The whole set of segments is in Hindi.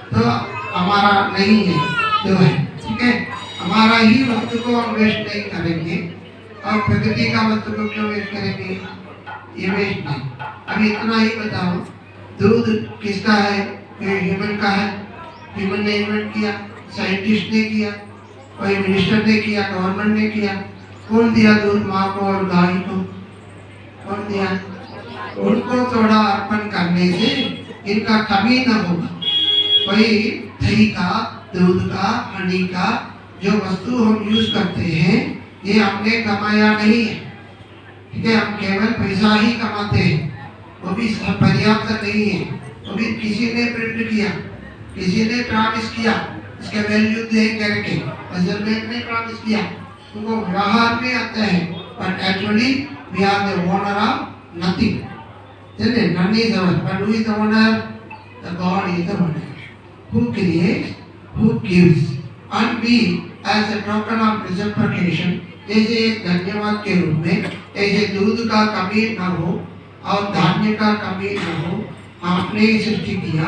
तो हमारा नहीं है, जो है, ठीक है। हमारा ही वस्तु को हम वेस्ट नहीं करेंगे और प्रकृति का वस्तु को क्यों वेस्ट करेंगे, ये वेस्ट नहीं। अभी इतना ही बताओ, दूध किसका है, ये ह्यूमन का है। ह्यूमन ने इन्वेंट किया, साइंटिस्ट ने किया, कोई मिनिस्टर ने किया, गवर्नमेंट ने किया। कौन दिया दूध माँ को और गाय को, कौन दिया? उनको थोड़ा अर्पण करने से इनका कमी न होगा। कोई दही का, दूध का, हनी का जो वस्तु हम यूज करते हैं ये हमने कमाया नहीं है, ठीक है। हम केवल पैसा ही कमाते हैं, वो भी पर्याप्त नहीं है। वो भी किसी ने प्रिंट किया, किसी ने प्रॉमिस किया इसके वैल्यू दे करके, मेजरमेंट ने प्रॉमिस किया, उनको व्यवहार में आता है, but actually we are the owner of nothing. चलिए, none is ours, but who is the owner? The God is the owner, who creates, who gives, and we as a token of reciprocation, जैसे एक धन्यवाद के रूप में, ऐसे दूध का कमी न हो और धान्य का कमी न हो, आपने ही सृष्टि किया,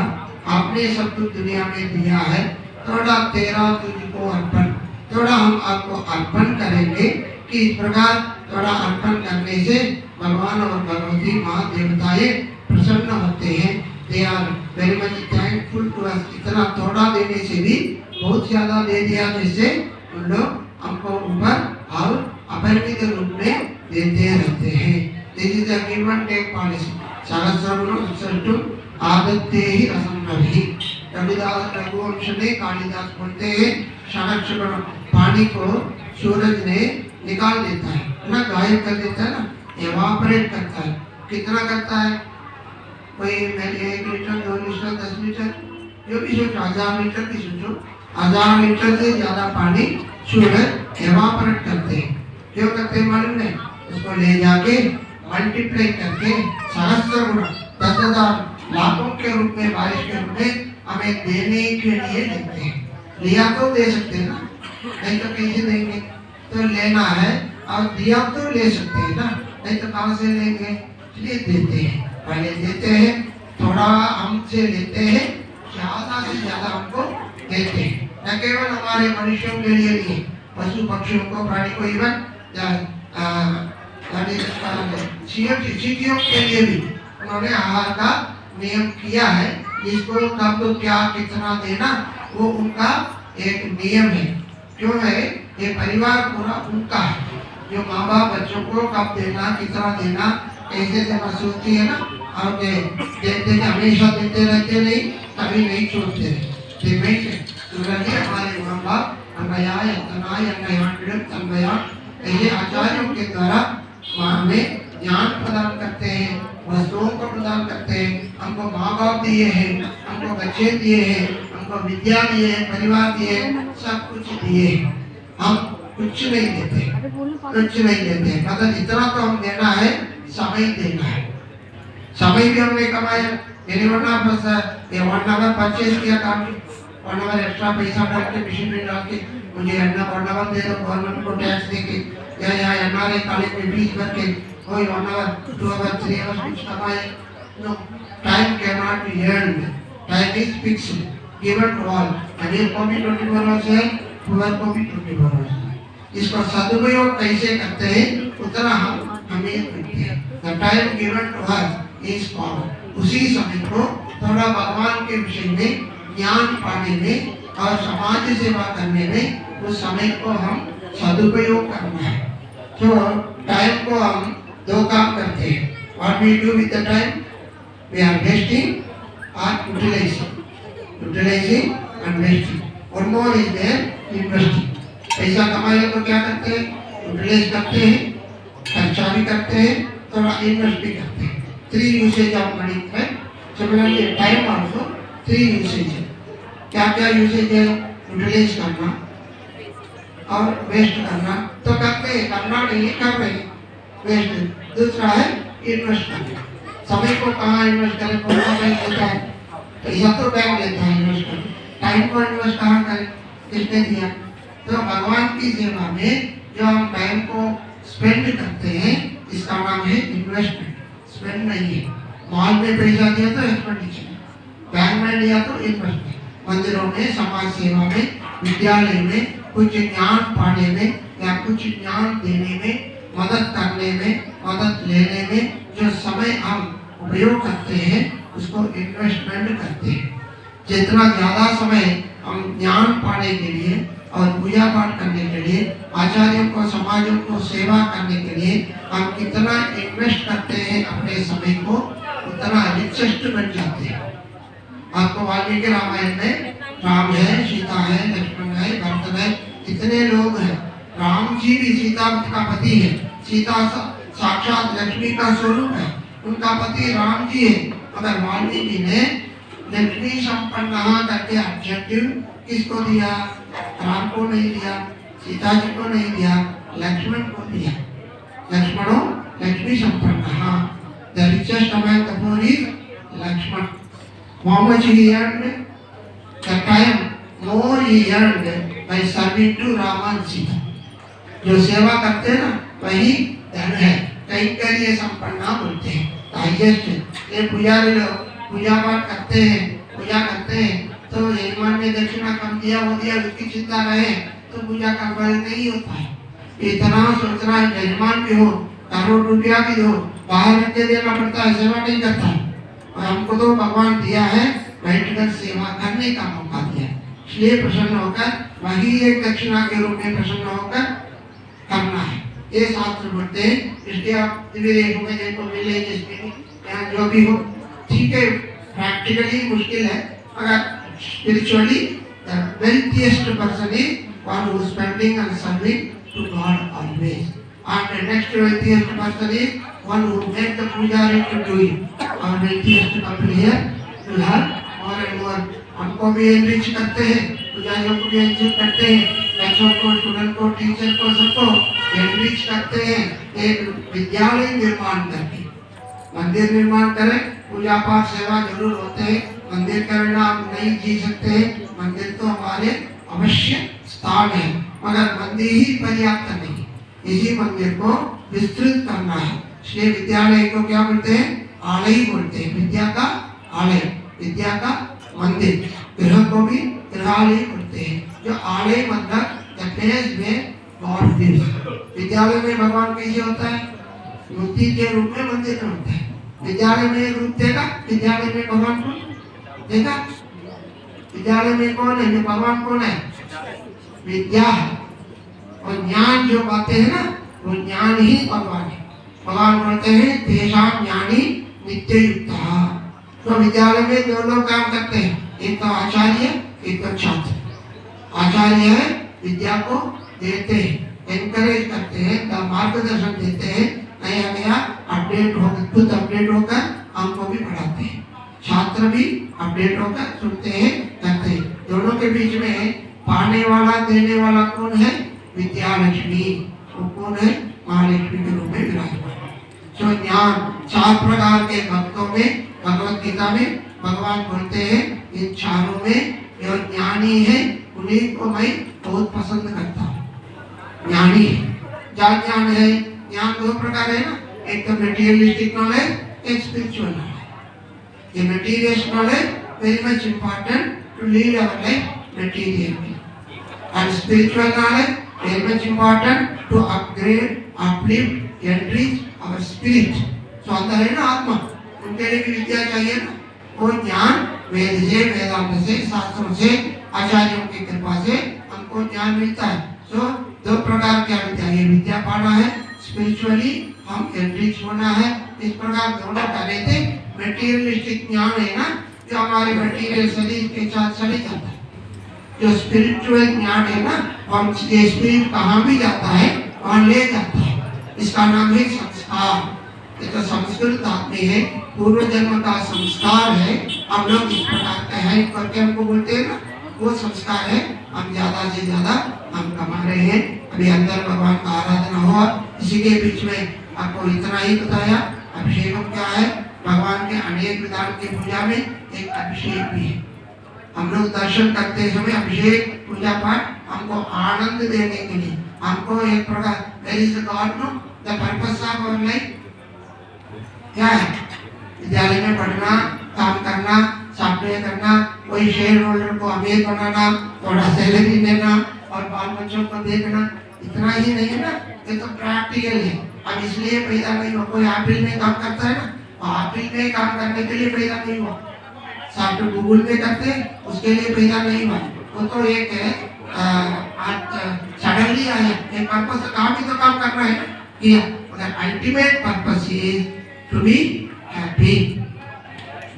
आपने सब कुछ दुनिया में दिया है, थोड़ा तेरा तुझको अर्पण, थोड़ा हम आपको अर्पण करेंगे कि इस प्रकार थोड़ा अर्पण करने से भगवान और भगवती माँ देवताएं प्रसन्न होते हैं। They are very much thankful to us. इतना थोड़ा देने से भी बहुत ज्यादा दे दिया, जिससे उन लोग हमको ऊपर और अपरिमित रूप में देते रहते हैं। This is the give and take policy. सहस्रम आदत्ते ही रसम रही। रविदास रघुवंश ने, कालिदास बोलते हैं, सहस्र पानी को सूरज ने निकाल देता है ना, गायब कर देता है ना, एवापोरेट करता है। कितना करता है? कोई 1 लीटर, 2 लीटर, 10 लीटर, जो भी सोचो, 1000 लीटर भी सोचो, 1000 लीटर से ज्यादा पानी सूरज एवापोरेट करते हैं। क्यों करते हैं मालूम है? उसको ले जाके मल्टीप्लाई करके सहस्त्र गुना, 10,000 लाखों के रूप में, बारिश के रूप में हमें देने के लिए देते हैं। लिया तो दे सकते हैं ना, नहीं तो कैसे देंगे? तो लेना है और दिया तो ले सकते हैं ना, नहीं तो कहाँ से लेंगे? इसलिए देते हैं, पहले देते हैं, थोड़ा हमसे लेते हैं, ज्यादा से ज्यादा हमको देते हैं। न केवल हमारे मनुष्यों के लिए नहीं, पशु पक्षियों को, प्राणी को, इवन चींटियों के लिए भी उन्होंने आहार का नियम किया है, जिसको कब क्या कितना देना वो उनका एक नियम है। क्यों है? ये परिवार पूरा उनका है, जो माँ बाप बच्चों को कब देना, कितना देना, कैसे देना सोचती है ना, और देते हमेशा देते रहते नहीं, कभी नहीं सोचते रहते। हमारे माँ बाप अन्नयाय तनाय अन्नयाय तन्मया, ऐसे आचार्यों के द्वारा हमें ज्ञान प्रदान करते हैं, वस्तुओं को प्रदान करते हैं। हमको माँ बाप दिए हैं, हमको बच्चे दिए हैं, हमको विद्या दिए हैं, परिवार दिए हैं, सब कुछ दिए हैं। हम कुछ नहीं देते, कुछ नहीं देते। मतलब इतना तो हम देना है, समय देना है। समय भी हमने कमाया, मेरे ये 1 आवर परचेज किया काम, 1 आवर एक्स्ट्रा पैसा डाल के, मशीन में डाल के, मुझे 1 आवर दे दो गवर्नमेंट को टैक्स दे के, या एनआरआई कॉलेज में फीस भर के कोई 1 आवर, 2 आवर, 3 आवर कुछ कमाए। No, time can not be earned, time is fixed, given to all. अमीर को भी 24 आवर्स है, पुअर को भी 24 आवर्स है। इसका सदुपयोग कैसे करते हैं उतना हमें मिलती है। The time given to us is power. उसी समय को थोड़ा भगवान के विषय में ज्ञान पाने में और समाज सेवा करने में उस समय को हम सदुपयोग करना है। तो टाइम को हम 2 काम करते हैं। What we do with the time? We are wasting और यूटिलाइजिंग एंड वेस्टिंग। और मोर इज देयर इन्वेस्टिंग। पैसा कमाए तो क्या करते हैं? यूटिलाइज करते हैं, खर्चा भी करते हैं, थोड़ा इन्वेस्ट भी करते हैं। 3 यूसेज ऑफ मनी है। सिमिलरली टाइम आल्सो 3 यूसेज है। क्या क्या यूसेज है? यूटिलाइज करना और वेस्ट करना तो करते हैं, करना नहीं कर रहे हैं, वेस्ट। दूसरा है इन्वेस्ट करना। समय को कहाँ इन्वेस्ट करें? कौन सा बैंक देता है? पैसा तो बैंक देता है इन्वेस्ट करना। टाइम को इन्वेस्ट कहाँ करें? किसने दिया? तो भगवान की सेवा में जो हम टाइम को स्पेंड करते हैं, इसका नाम है इन्वेस्टमेंट। स्पेंड नहीं है। मॉल में पैसा दिया तो एक्सपेंडिचर, बैंक में लिया तो इन्वेस्टमेंट। मंदिरों में, समाज सेवा में, विद्यालय में कुछ ज्ञान पाने में या कुछ ज्ञान देने में, मदद करने में, मदद लेने में जो समय हम उपयोग करते हैं उसको इन्वेस्टमेंट कहते हैं। जितना ज़्यादा समय हम ज्ञान पाने के लिए और पूजा पाठ करने के लिए, आचार्यों को, समाजों को सेवा करने के लिए हम कितना इन्वेस्ट करते हैं अपने समय को, उतना रिचेस्ट बन जाते हैं। आपको वाल्मीकि रामायण में राम है, सीता है, लक्ष्मण है, भरत है, इतने लोग हैं। राम जी भी सीता का पति है, सीता साक्षात लक्ष्मी का स्वरूप है, उनका पति राम जी है। मगर वाल्मीकि ने लक्ष्मी संपन्न करके ऑब्जेक्टिव किसको दिया? राम को नहीं दिया, सीता जी को नहीं दिया, लक्ष्मण को दिया। लक्ष्मणो लक्ष्मी संपन्न, the richest among the poor is Lakshman. How much he earned? The time more he earned by serving to Rama and Sita. जो सेवा करते हैं ना वही धन है, कई करिए संपन्ना बोलते हैं। हाईएस्ट ये पुजारी लोग पूजा पाठ करते हैं, पूजा करते हैं तो यजमान ने दक्षिणा कम दिया, वो दिया, उसकी चिंता रहे तो पूजा का फल नहीं होता है। इतना सोच रहा है यजमान भी हो, करोड़ रुपया भी हो, बाहर रख के देना पड़ता है, सेवा नहीं करता है। और हमको तो भगवान दिया है बैठकर सेवा करने का मौका दिया, इसलिए प्रसन्न होकर वही एक दक्षिणा के रूप में प्रसन्न होकर करना है। ये शास्त्र बोलते हैं। इसलिए आप देखो में देखो विलेज में यहाँ जो भी हो ठीक है, प्रैक्टिकली मुश्किल है, मगर spiritually the wealthiest person is one who spending and serving to God always, and the next wealthiest person is one who make the pujaari to do it। और wealthiest couple here will have more and more। हमको भी enrich करते हैं, पुजारियों को भी enrich करते हैं, बच्चों को, स्टूडेंट को, टीचर को, सबको enrich करते हैं। एक विद्यालय निर्माण करके मंदिर निर्माण करें, पूजा पाठ सेवा जरूर होते हैं, मंदिर के बिना हम नहीं जी सकते हैं। मंदिर तो हमारे अवश्य स्थान है, मगर मंदिर ही पर्याप्त नहीं, इसी मंदिर को विस्तृत करना है। इसलिए विद्यालय को क्या बोलते हैं? आलय बोलते हैं। विद्या का आलय, विद्या का मंदिर। गृह को भी गृहालय बोलते हैं। जो आलय मतलब the place where God lives. विद्यालय में भगवान कैसे होता है? मूर्ति के रूप में मंदिर में होता है। विद्यालय में रूप देखा, विद्यालय में भगवान को देखा। विद्यालय में कौन है? जो भगवान कौन है? विद्या है। और ज्ञान जो बातें हैं ना, वो ज्ञान ही भगवान है। भगवान बोलते हैं तेषां ज्ञानी नित्य युक्तः। तो विद्यालय में दो लोग काम करते हैं, एक तो आचार्य, एक तो छात्र। आचार्य है विद्या को देते हैं, एनकरेज करते हैं, मार्गदर्शन देते हैं, नया नया अपडेट होकर, खुद अपडेट होकर हमको भी पढ़ाते हैं। छात्र भी अपडेट होकर सुनते हैं, करते हैं। दोनों के बीच में पाने वाला, देने वाला कौन है? विद्या लक्ष्मी। वो कौन है? महालक्ष्मी के रूप में विराजमान। जो ज्ञान 4 प्रकार के भक्तों में, भगवत गीता में भगवान बोलते हैं, इन चारों में जो ज्ञानी है उन्हीं को मैं बहुत पसंद करता हूँ। ज्ञानी क्या ज्ञान है? ज्ञान 2 प्रकार है ना, एक तो मटेरियलिस्टिक नॉलेज, एक स्पिरिचुअल नॉलेज। ये materialistic knowledge very much important to lead our life materially, and spiritual knowledge very much important to upgrade, uplift, enrich our spirit। so अंदर है ना आत्मा, उनके लिए भी विद्या चाहिए ना। वो ज्ञान वेद से, वेदांत से, शास्त्रों से, आचार्यों की कृपा से हमको ज्ञान मिलता है। सो 2 प्रकार की विद्या, ये विद्या पाना है, स्पिरिचुअली हम एनरिच होना है। इस प्रकार दोनों करे थे। मटेरियलिस्टिक ज्ञान है ना, जो हमारे मटेरियल शरीर के साथ चले जाता है। जो स्पिरिचुअल ज्ञान है ना, हम ये स्पिरिट कहाँ भी जाता है वहाँ ले जाता है। इसका नाम है संस्कार। ये तो संस्कृत आदमी है, पूर्व जन्म का संस्कार है। हम लोग इस प्रकार का है करके हमको बोलते हैं ना, वो संस्कार है। हम ज्यादा से ज्यादा हम कमा रहे हैं। अभी अंदर भगवान का आराधना हुआ, इसी के बीच में आपको इतना ही बताया। अभिषेक क्या है? भगवान के अनेक विधान की पूजा में एक अभिषेक भी है। हम लोग दर्शन करते समय अभिषेक पूजा पाठ हमको आनंद देने के लिए, हमको एक प्रकार there is a God no the purpose of our life क्या है? विद्यालय में पढ़ना, काम करना, सप्लाई करना, कोई शेयर होल्डर को अमीर बनाना, थोड़ा सैलरी देना और बाल बच्चों को देखना, इतना ही नहीं है ना, ये तो प्रैक्टिकल है। अब इसलिए पैदा नहीं हुआ, कोई एप्पल में काम करता है ना, एप्पल में काम करने के लिए पैदा नहीं हुआ, सॉफ्टवेयर गूगल में करते हैं उसके लिए पैदा नहीं हुआ, वो तो एक है सडनली आया, एक पर्पस काम ही तो काम करना है किया, मगर ultimate purpose is to be happy,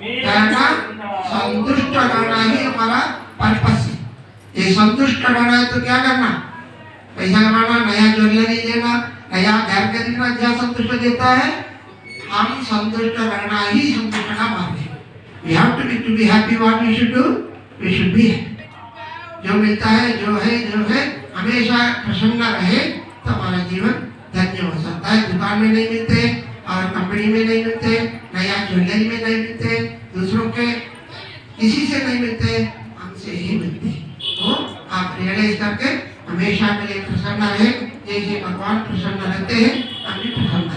कहना संतुष्ट रहना ही हमारा पर्पस है। ये संतुष्ट रहना है तो क्या करना, पैसा कमाना, नया ज्वेलरी लेना, नया घर खरीदना, क्या संतुष्ट देता है, हम संतुष्ट रहना ही संतुष्ट का मार्ग है। We have to be happy. What we should do? We should be happy. जो मिलता है, जो है, हमेशा प्रसन्न रहे तो हमारा जीवन धन्य हो सकता है। दुकान में नहीं मिलते और कंपनी में नहीं मिलते, नया ज्वेलरी में नहीं मिलते, दूसरों के किसी से नहीं मिलते, हमसे ही मिलते। तो आप रियलाइज करके हमेशा के लिए प्रसन्न रहे, जैसे भगवान प्रसन्न रहते हैं, हम भी प्रसन्न